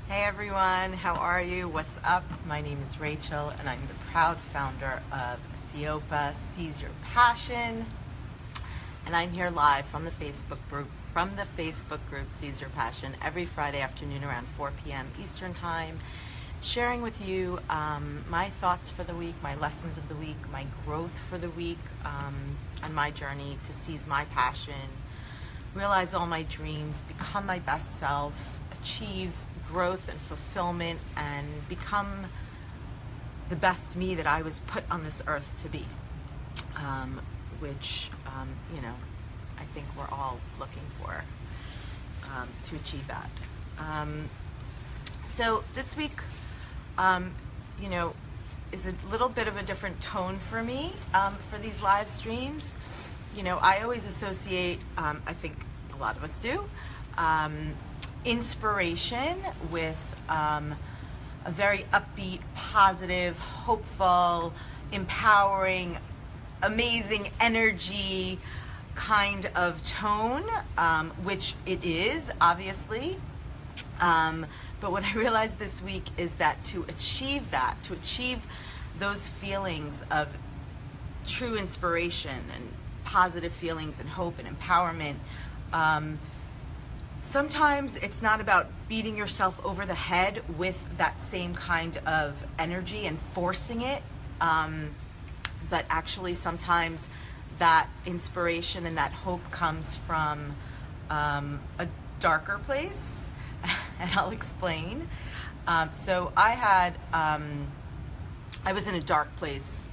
Hey everyone, how are you? What's up? My name is Rachel and I'm the proud founder of Siopa Seize Your Passion. And I'm here live from the Facebook group Seize Your Passion every Friday afternoon around 4 p.m. Eastern Time, sharing with you my thoughts for the week, my lessons of the week, my growth for the week, on my journey to seize my passion, realize all my dreams, become my best self, achieve growth and fulfillment, and become the best me that I was put on this earth to be, which I think we're all looking for, to achieve that. So this week is a little bit of a different tone for me, for these live streams. I always associate, I think a lot of us do, inspiration with a very upbeat, positive, hopeful, empowering, amazing energy kind of tone, which it is, obviously. But what I realized this week is that to achieve those feelings of true inspiration and positive feelings and hope and empowerment, sometimes it's not about beating yourself over the head with that same kind of energy and forcing it, but actually sometimes that inspiration and that hope comes from a darker place, and I'll explain. So I was in a dark place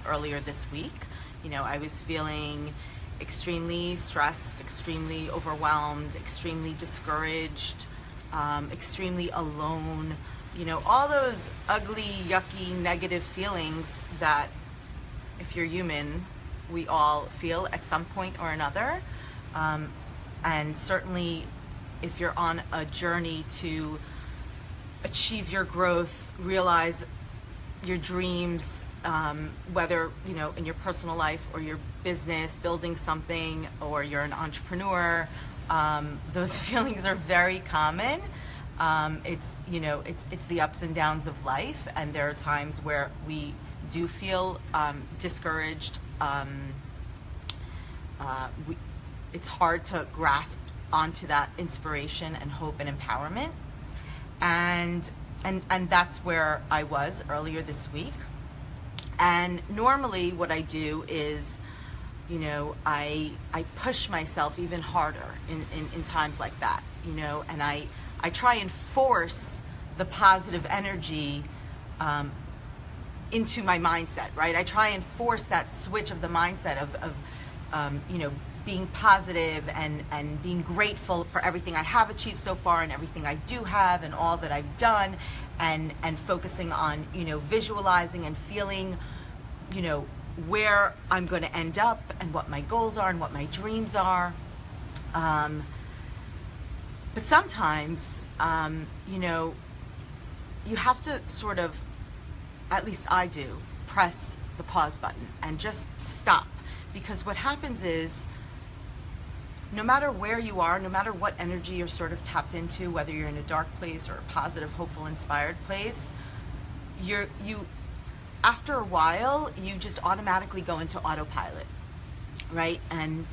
earlier this week. I was feeling extremely stressed, extremely overwhelmed, extremely discouraged, extremely alone, all those ugly, yucky, negative feelings that, if you're human, we all feel at some point or another. And certainly if you're on a journey to achieve your growth, realize your dreams, whether in your personal life or your business, building something, or you're an entrepreneur, those feelings are very common. It's the ups and downs of life, and there are times where we do feel discouraged. It's hard to grasp onto that inspiration and hope and empowerment, and that's where I was earlier this week. And normally what I do is, I push myself even harder in times like that, and I try and force the positive energy into my mindset, right? I try and force that switch of the mindset of being positive and being grateful for everything I have achieved so far and everything I do have and all that I've done, and focusing on, visualizing and feeling, where I'm going to end up and what my goals are and what my dreams are. But sometimes, you have to sort of, at least I do, press the pause button and just stop. Because what happens is, no matter where you are, no matter what energy you're sort of tapped into, whether you're in a dark place or a positive, hopeful, inspired place, after a while, you just automatically go into autopilot, right? And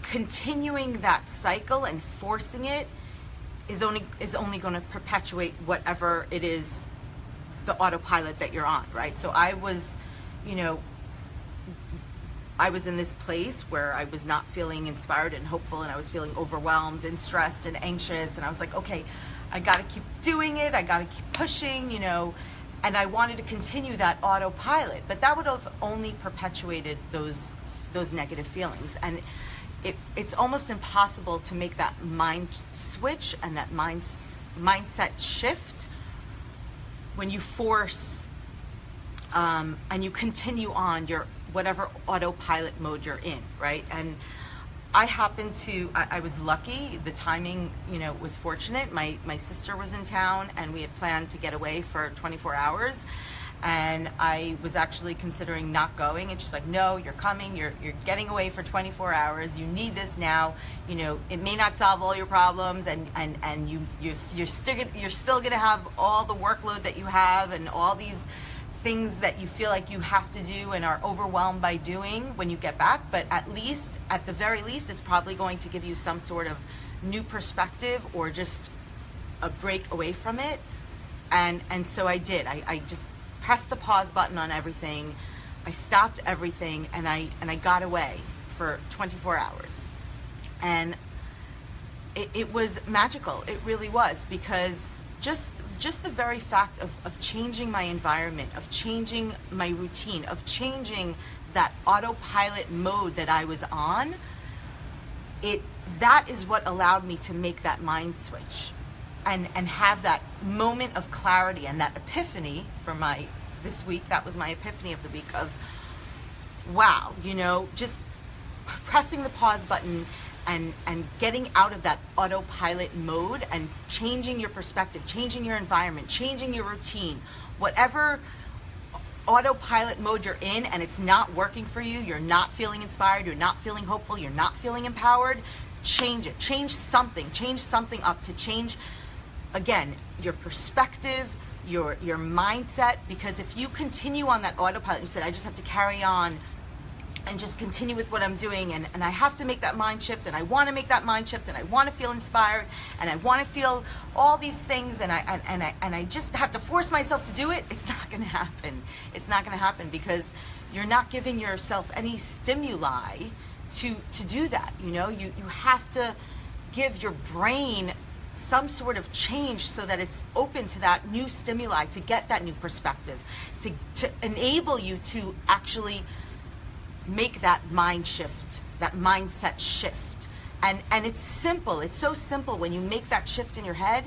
continuing that cycle and forcing it is only going to perpetuate whatever it is, the autopilot that you're on, right? So I was in this place where I was not feeling inspired and hopeful, and I was feeling overwhelmed and stressed and anxious, and I was like, okay, I gotta keep doing it, I gotta keep pushing, and I wanted to continue that autopilot, but that would have only perpetuated those negative feelings. And it's almost impossible to make that mind switch and that mindset shift when you force and you continue on your whatever autopilot mode you're in, right? And I was lucky, the timing, was fortunate. My sister was in town and we had planned to get away for 24 hours. and I was actually considering not going, and she's like, no, you're coming, you're getting away for 24 hours, you need this now, you know, it may not solve all your problems, and you're still gonna have all the workload that you have and all these things that you feel like you have to do and are overwhelmed by doing when you get back, but at the very least, it's probably going to give you some sort of new perspective or just a break away from it. And so I did. I just pressed the pause button on everything. I stopped everything, and I got away for 24 hours. And it was magical. It really was, because just the very fact of changing my environment, of changing my routine, of changing that autopilot mode that I was on, that is what allowed me to make that mind switch and have that moment of clarity and that epiphany for this week. That was my epiphany of the week of, wow, you know, just pressing the pause button and getting out of that autopilot mode and changing your perspective, changing your environment, changing your routine, whatever autopilot mode you're in and it's not working for you, you're not feeling inspired, you're not feeling hopeful, you're not feeling empowered, change it. Change something up to change, again, your perspective, your mindset, because if you continue on that autopilot, you said, I just have to carry on and just continue with what I'm doing, and I have to make that mind shift, and I want to make that mind shift, and I want to feel inspired, and I want to feel all these things, and I just have to force myself to do it. It's not going to happen. It's not going to happen, because you're not giving yourself any stimuli to do that. You know, you have to give your brain some sort of change so that it's open to that new stimuli, to get that new perspective, to enable you to actually make that mind shift, that mindset shift. And it's simple. It's so simple when you make that shift in your head.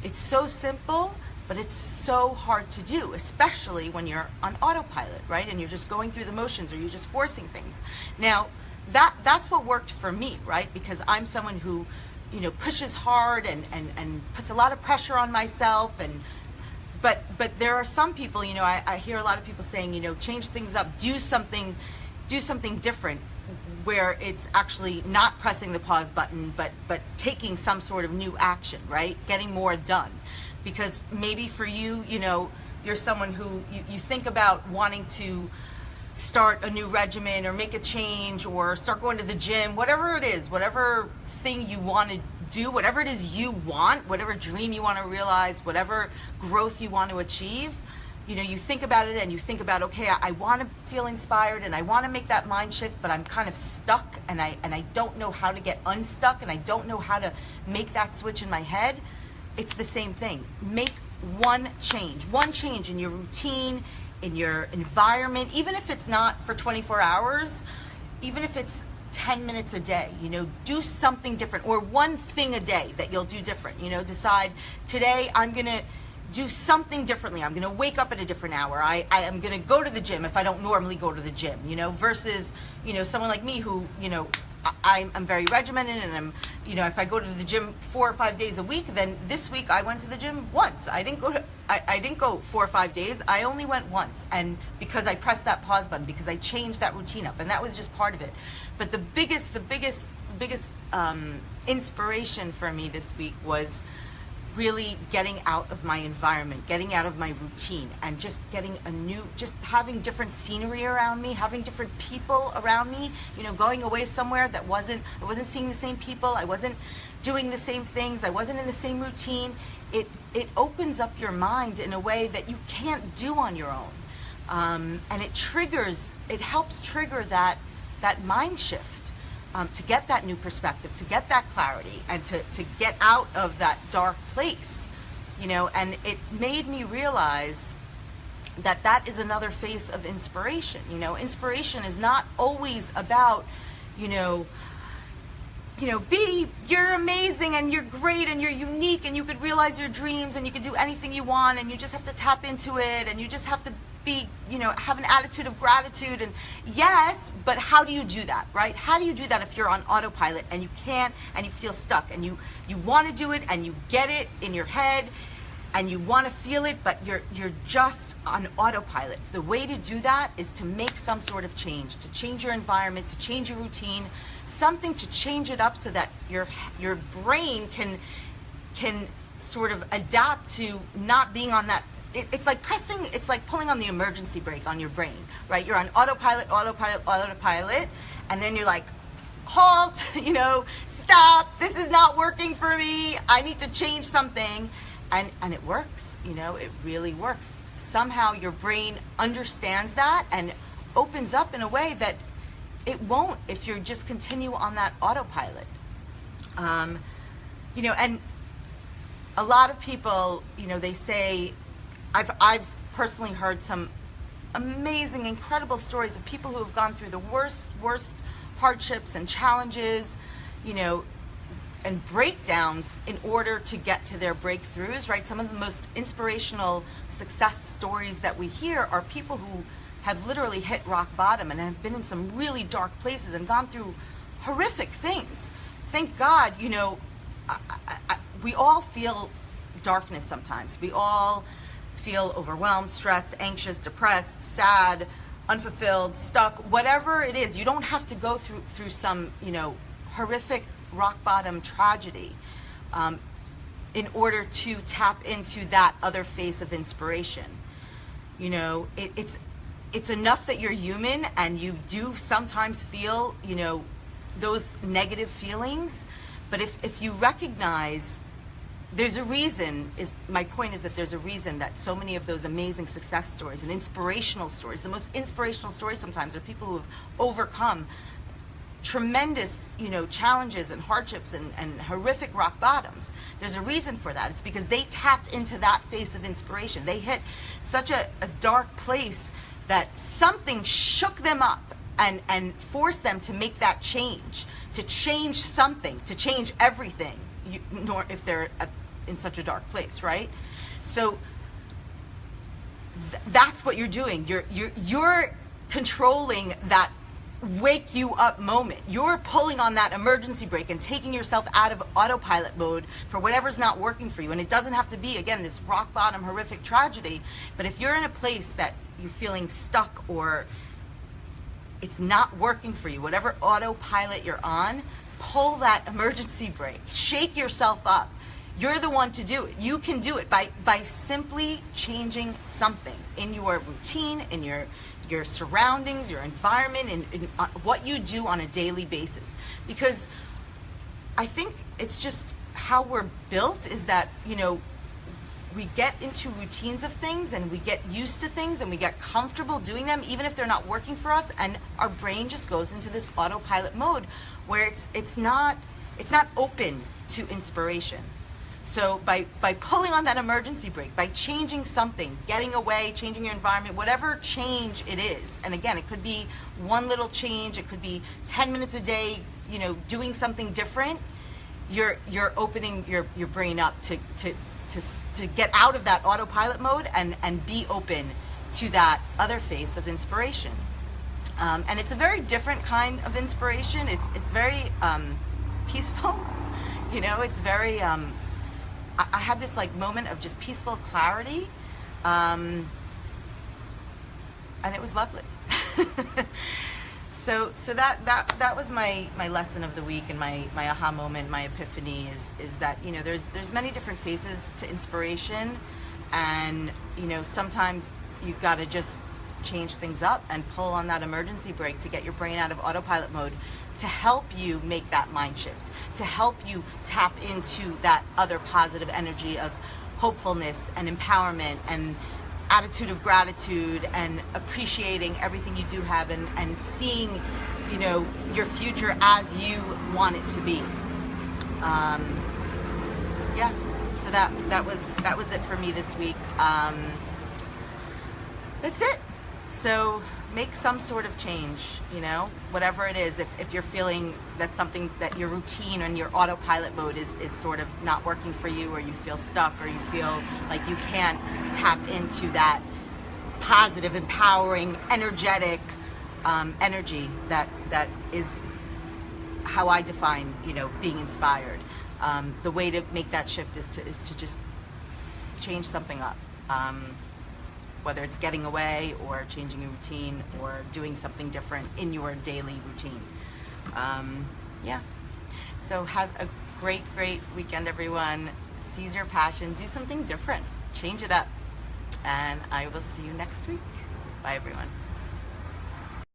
It's so simple, but it's so hard to do, especially when you're on autopilot, right? And you're just going through the motions, or you're just forcing things. Now, that's what worked for me, right? Because I'm someone who, you know, pushes hard and puts a lot of pressure on myself, but there are some people, you know, I hear a lot of people saying, you know, change things up, do something different, where it's actually not pressing the pause button, but taking some sort of new action, right? Getting more done. Because maybe for you, you know, you're someone who you think about wanting to start a new regimen or make a change or start going to the gym, whatever it is, whatever thing you want to do, whatever it is you want, whatever dream you want to realize, whatever growth you want to achieve. You know, you think about it and you think about, okay, I want to feel inspired and I want to make that mind shift, but I'm kind of stuck, and I don't know how to get unstuck, and I don't know how to make that switch in my head. It's the same thing. Make one change in your routine, in your environment, even if it's not for 24 hours, even if it's 10 minutes a day, you know, do something different, or one thing a day that you'll do different. You know, decide, today I'm going to do something differently. I'm going to wake up at a different hour. I am going to go to the gym if I don't normally go to the gym, you know, versus, you know, someone like me who, you know, I'm very regimented, and I'm, you know, if I go to the gym 4 or 5 days a week, then this week I went to the gym once. I didn't go 4 or 5 days. I only went once, and because I pressed that pause button, because I changed that routine up, and that was just part of it. But the biggest inspiration for me this week was really getting out of my environment, getting out of my routine, and just getting just having different scenery around me, having different people around me, you know, going away somewhere I wasn't seeing the same people, I wasn't doing the same things, I wasn't in the same routine. It opens up your mind in a way that you can't do on your own. And it helps trigger that mind shift. To get that new perspective, to get that clarity, and to get out of that dark place, you know. And it made me realize that is another face of inspiration. You know, inspiration is not always about, you're amazing and you're great and you're unique and you could realize your dreams and you could do anything you want and you just have to tap into it and you just have to be, have an attitude of gratitude. And yes, but how do you do that, right? How do you do that if you're on autopilot and you can't, and you feel stuck and you want to do it and you get it in your head? and you want to feel it, but you're just on autopilot. The way to do that is to make some sort of change, to change your environment, to change your routine, something to change it up so that your brain can sort of adapt to not being on that. It's like pulling on the emergency brake on your brain, right? You're on autopilot, and then you're like, halt, stop, this is not working for me, I need to change something. And it works, it really works. Somehow your brain understands that and opens up in a way that it won't if you just continue on that autopilot. And a lot of people, they say, I've personally heard some amazing, incredible stories of people who have gone through the worst hardships and challenges, and breakdowns in order to get to their breakthroughs, right? Some of the most inspirational success stories that we hear are people who have literally hit rock bottom and have been in some really dark places and gone through horrific things. Thank God, we all feel darkness sometimes. We all feel overwhelmed, stressed, anxious, depressed, sad, unfulfilled, stuck, whatever it is. You don't have to go through some, horrific rock bottom tragedy in order to tap into that other phase of inspiration. It's enough that you're human and you do sometimes feel, those negative feelings, but if you recognize there's a reason, my point is that there's a reason that so many of those amazing success stories and inspirational stories, the most inspirational stories sometimes are people who have overcome tremendous, challenges and hardships and horrific rock bottoms. There's a reason for that. It's because they tapped into that phase of inspiration. They hit such a dark place that something shook them up and forced them to make that change, to change something, to change everything, nor if they're in such a dark place, right? So that's what you're doing. You're controlling that wake you up moment. You're pulling on that emergency brake and taking yourself out of autopilot mode for whatever's not working for you. And it doesn't have to be, again, this rock bottom horrific tragedy, but if you're in a place that you're feeling stuck or it's not working for you, whatever autopilot you're on, pull that emergency brake, shake yourself up. You're the one to do it. You can do it by simply changing something in your routine, in your surroundings, your environment, and what you do on a daily basis. Because I think it's just how we're built is that, we get into routines of things and we get used to things and we get comfortable doing them even if they're not working for us, and our brain just goes into this autopilot mode where it's not open to inspiration. So by pulling on that emergency brake, by changing something, getting away, changing your environment, whatever change it is, and again, it could be one little change, it could be 10 minutes a day, doing something different, you're opening your brain up to get out of that autopilot mode and be open to that other phase of inspiration. And it's a very different kind of inspiration. It's very peaceful, it's very, I had this moment of just peaceful clarity, and it was lovely. So that was my lesson of the week, and my aha moment, my epiphany is that there's many different phases to inspiration, and sometimes you've got to just change things up and pull on that emergency brake to get your brain out of autopilot mode, to help you make that mind shift, to help you tap into that other positive energy of hopefulness and empowerment and attitude of gratitude and appreciating everything you do have and seeing your future as you want it to be. So that was it for me this week. That's it. So make some sort of change, whatever it is. If you're feeling that something, that your routine and your autopilot mode is sort of not working for you, or you feel stuck, or you feel like you can't tap into that positive, empowering, energetic energy that is how I define, being inspired. The way to make that shift is to just change something up. Whether it's getting away or changing a routine or doing something different in your daily routine. Yeah. So have a great, great weekend, everyone. Seize your passion. Do something different. Change it up. And I will see you next week. Bye, everyone.